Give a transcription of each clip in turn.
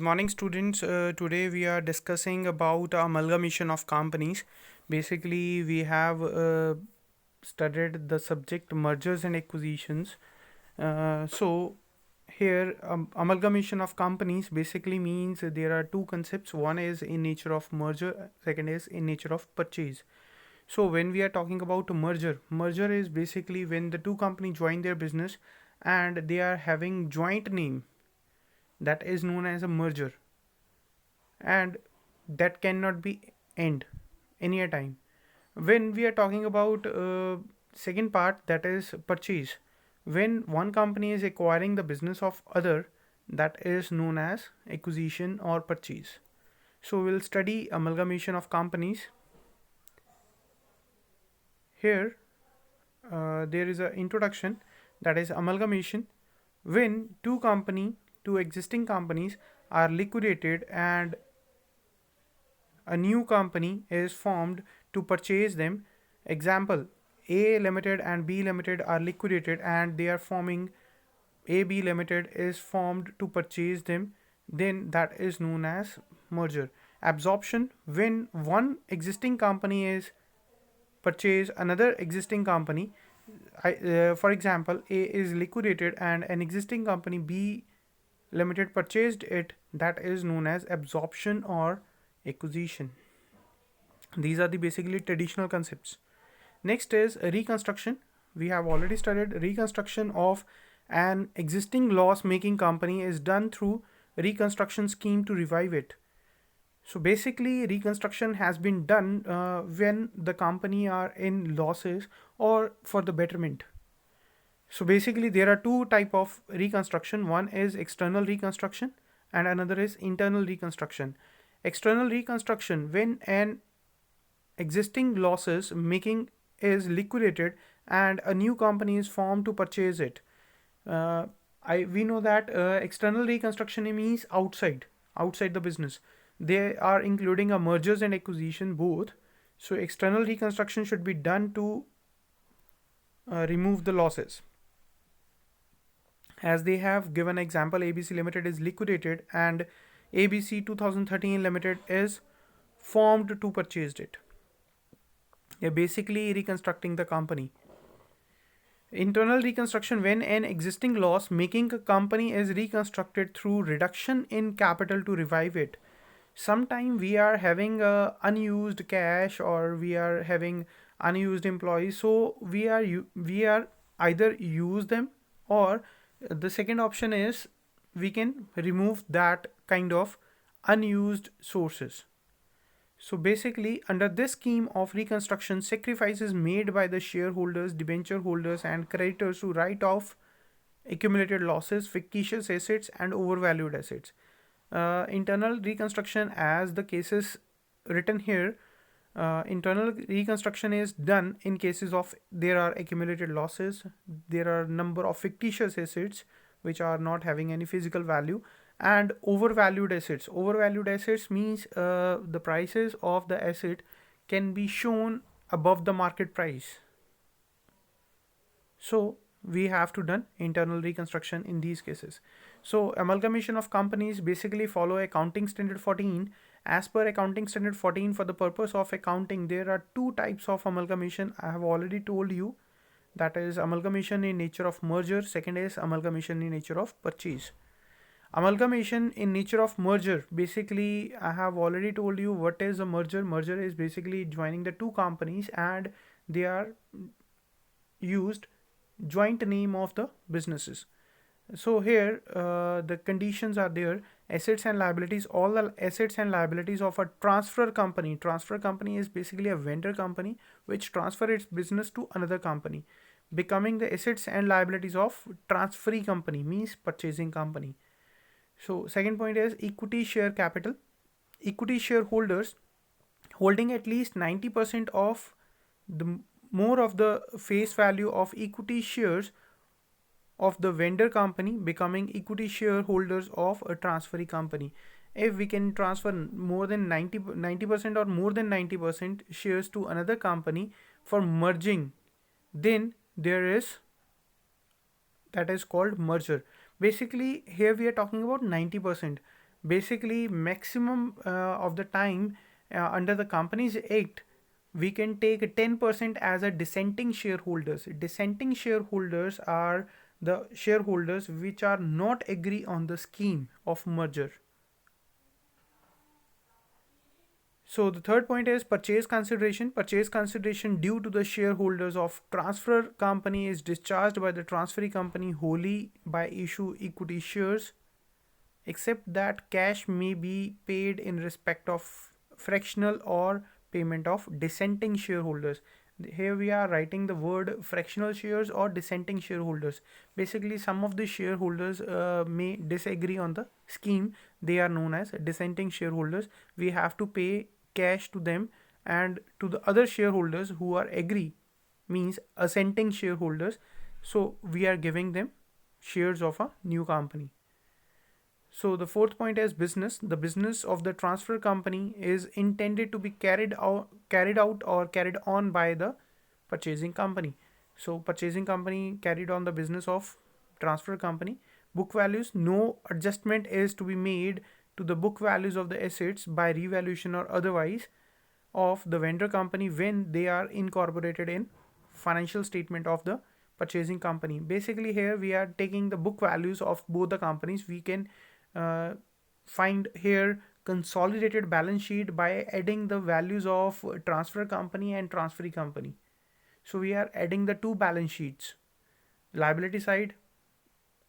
Good morning, students. Today we are discussing about amalgamation of companies. Basically, we have studied the subject mergers and acquisitions. So here, amalgamation of companies basically means there are two concepts. One is in nature of merger, second is in nature of purchase. So when we are talking about a merger is basically when the two companies join their business and they are having joint name, that is known as a merger, and that cannot be end any a time. When we are talking about second part, that is purchase, when one company is acquiring the business of other, that is known as acquisition or purchase. So we'll study amalgamation of companies. Here there is an introduction, that is amalgamation when two existing companies are liquidated and a new company is formed to purchase them. Example, A Limited and B Limited are liquidated and they are forming AB Limited is formed to purchase them, then that is known as merger. Absorption, when one existing company is purchase another existing company. For example, A is liquidated and an existing company B Limited purchased it, that is known as absorption or acquisition. These are the basically traditional concepts. Next is reconstruction. We have already studied reconstruction of an existing loss making company is done through reconstruction scheme to revive it. So basically reconstruction has been done when the company are in losses or for the betterment. So basically there are two type of reconstruction. One is external reconstruction and another is internal reconstruction. External reconstruction, when an existing losses making is liquidated and a new company is formed to purchase it. Uh, we know that external reconstruction means outside the business. They are including a mergers and acquisition both. So external reconstruction should be done to remove the losses. As they have given example, ABC Limited is liquidated and ABC 2013 Limited is formed to purchase it. They're basically reconstructing the company. Internal reconstruction, when an existing loss making a company is reconstructed through reduction in capital to revive it. Sometime we are having unused cash or we are having unused employees, so we are either use them, or the second option is we can remove that kind of unused sources. So basically, under this scheme of reconstruction, sacrifices made by the shareholders, debenture holders, and creditors to write off accumulated losses, fictitious assets, and overvalued assets. Internal reconstruction, as the cases written here, internal reconstruction is done in cases of there are accumulated losses, there are number of fictitious assets which are not having any physical value, and overvalued assets. Overvalued assets means the prices of the asset can be shown above the market price. So we have to done internal reconstruction in these cases. So amalgamation of companies basically follow accounting standard 14. As per accounting standard 14, for the purpose of accounting, there are two types of amalgamation. I have already told you, that is amalgamation in nature of merger, second is amalgamation in nature of purchase. Amalgamation in nature of merger, basically I have already told you what is a merger. Merger is basically joining the two companies and they are used joint name of the businesses. So here the conditions are there. Assets and liabilities, all the assets and liabilities of a transfer company. Transfer company is basically a vendor company which transfer its business to another company, becoming the assets and liabilities of transferee company, means purchasing company. So second point is equity share capital. Equity shareholders holding at least 90% of the more of the face value of equity shares of the vendor company, becoming equity shareholders of a transferee company. If we can transfer more than 90% or more than 90% shares to another company for merging, then there is, that is called merger. Basically here we are talking about 90%. Basically, maximum of the time under the Companies Act, we can take 10% as a dissenting shareholders. Dissenting shareholders are the shareholders which are not agree on the scheme of merger. So the third point is purchase consideration. Purchase consideration due to the shareholders of transfer company is discharged by the transferee company wholly by issue equity shares, except that cash may be paid in respect of fractional or payment of dissenting shareholders. Here we are writing the word fractional shares or dissenting shareholders. Basically, some of the shareholders may disagree on the scheme. They are known as dissenting shareholders. We have to pay cash to them, and to the other shareholders who are agree, means assenting shareholders, so we are giving them shares of a new company. So the fourth point is business. The business of the transfer company is intended to be carried out or carried on by the purchasing company. So purchasing company carried on the business of transfer company. Book values, no adjustment is to be made to the book values of the assets by revaluation or otherwise of the vendor company when they are incorporated in financial statement of the purchasing company. Basically, here we are taking the book values of both the companies. We can uh, find here consolidated balance sheet by adding the values of transfer company and transferee company. So we are adding the two balance sheets, liability side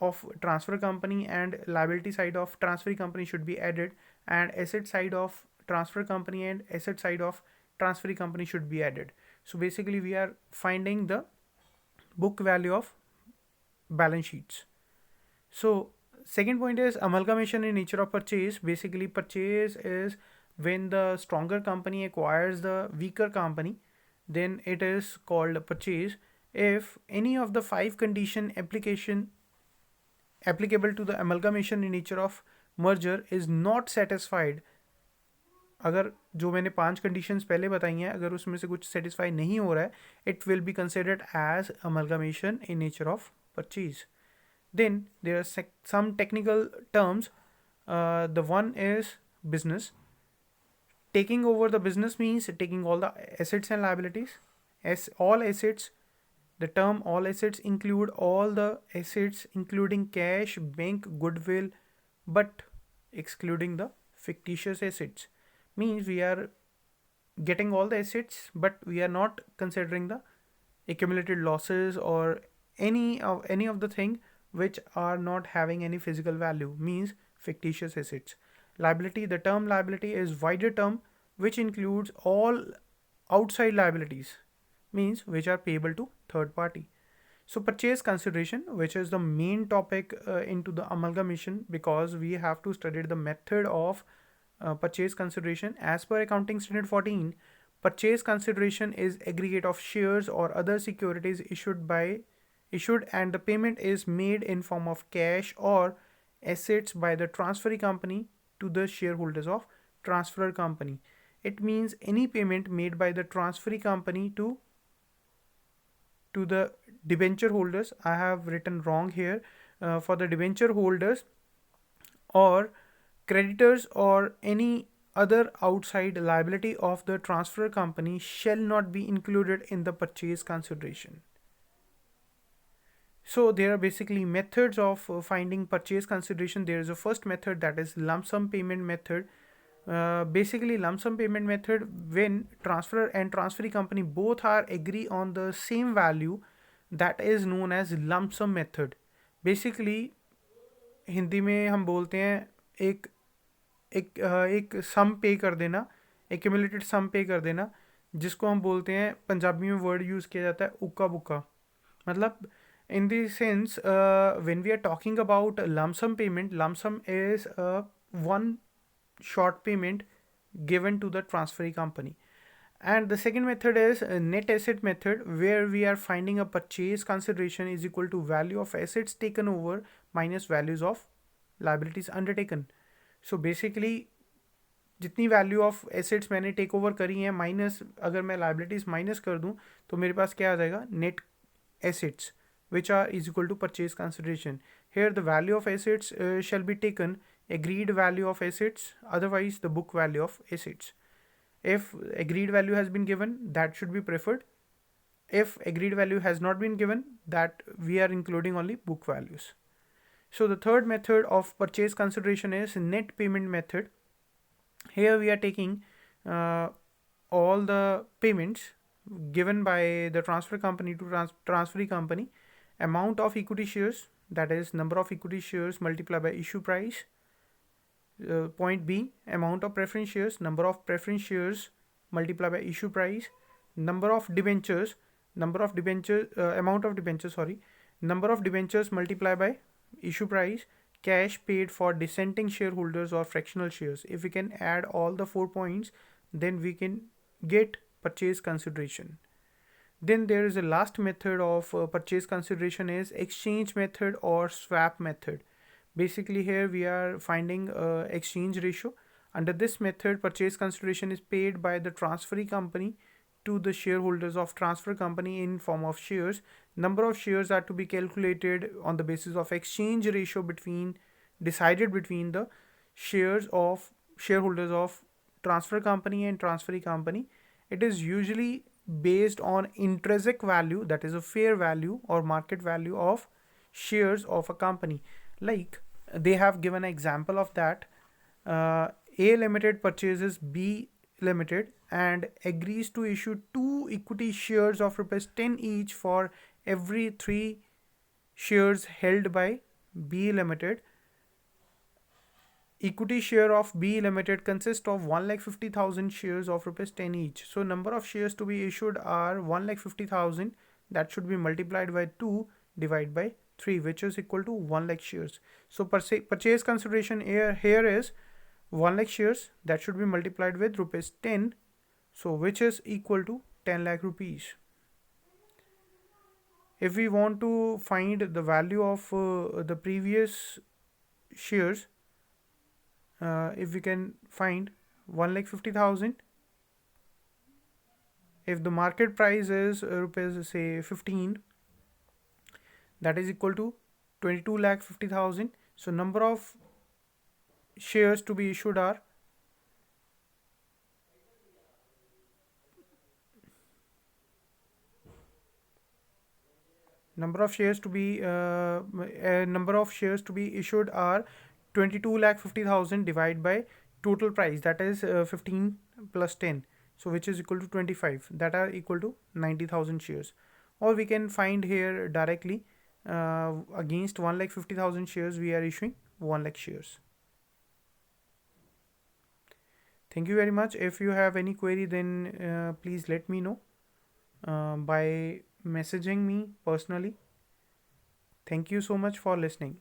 of transfer company and liability side of transferee company should be added, and asset side of transfer company and asset side of transferee company should be added. So basically we are finding the book value of balance sheets. So second point is amalgamation in nature of purchase. Basically, purchase is when the stronger company acquires the weaker company, then it is called purchase. If any of the five condition application applicable to the amalgamation in nature of merger is not satisfied, अगर जो मैंने 5 conditions पहले बताई हैं अगर उसमें से कुछ सेटिस्फाई नहीं हो रहा है, it will be considered as amalgamation in nature of purchase. Then there are some technical terms. The one is business. Taking over the business means taking all the assets and liabilities. As all assets, the term all assets include all the assets including cash, bank, goodwill, but excluding the fictitious assets. Means we are getting all the assets, but we are not considering the accumulated losses or any of the thing which are not having any physical value, means fictitious assets. Liability, the term liability is wider term which includes all outside liabilities, means which are payable to third party. So purchase consideration, which is the main topic into the amalgamation, because we have to study the method of purchase consideration. As per accounting standard 14, purchase consideration is aggregate of shares or other securities issued and the payment is made in form of cash or assets by the transferee company to the shareholders of transfer company. It means any payment made by the transferee company to the debenture holders. I have written wrong here. For the debenture holders or creditors or any other outside liability of the transfer company shall not be included in the purchase consideration. So there are basically methods of finding purchase consideration. There is a first method, that is lump sum payment method. Basically lump sum payment method, when transfer and transferee company both are agree on the same value, that is known as lump sum method. Basically Hindi में हम बोलते हैं एक एक सम पे कर देना, accumulated सम पे कर देना, जिसको हम बोलते हैं, पंजाबी में वर्ड यूज़ किया जाता है उक्का बुक्का. मतलब in the sense, when we are talking about lump sum payment, lump sum is one short payment given to the transferee company. And the second method is a net asset method, where we are finding a purchase consideration is equal to value of assets taken over minus values of liabilities undertaken. So basically जितनी value of assets मैंने take over करी हैं minus, अगर मैं liabilities minus कर दूं तो मेरे पास क्या आ जाएगा, net assets which are is equal to purchase consideration. Here the value of assets shall be taken agreed value of assets, otherwise the book value of assets. If agreed value has been given, that should be preferred. If agreed value has not been given, that we are including only book values. So the third method of purchase consideration is net payment method. Here we are taking uh, all the payments given by the transfer company to transferee company, amount of equity shares, that is number of equity shares multiplied by issue price. Point B, amount of preference shares, number of preference shares multiplied by issue price, number of debentures, amount of debentures, sorry, number of debentures multiplied by issue price, cash paid for dissenting shareholders or fractional shares. If we can add all the 4 points, then we can get purchase consideration. Then there is a last method of purchase consideration is exchange method or swap method. Basically here we are finding exchange ratio. Under this method, purchase consideration is paid by the transferee company to the shareholders of transfer company in form of shares. Number of shares are to be calculated on the basis of exchange ratio decided between the shares of shareholders of transfer company and transferee company. It is usually based on intrinsic value, that is a fair value or market value of shares of a company. Like they have given an example of that. A Limited purchases B Limited and agrees to issue 2 equity shares of rupees 10 each for every 3 shares held by B Limited. Equity share of B Limited consists of 1,50,000 shares of rupees 10 each. So number of shares to be issued are 1,50,000. That should be multiplied by 2 divided by 3, which is equal to 1 lakh shares. So purchase consideration here is 1 lakh shares. That should be multiplied with rupees 10. So which is equal to 10 lakh rupees. If we want to find the value of the previous shares, if we can find 1,50,000, if the market price is rupees say 15, that is equal to 22,50,000. So number of shares to be issued are number of shares to be issued are 22,50,000 divided by total price, that is 15 plus 10, so which is equal to 25, that are equal to 90,000 shares. Or we can find here directly, against 1,50,000 shares we are issuing 1 lakh shares. Thank you very much. If you have any query, then please let me know by messaging me personally. Thank you so much for listening.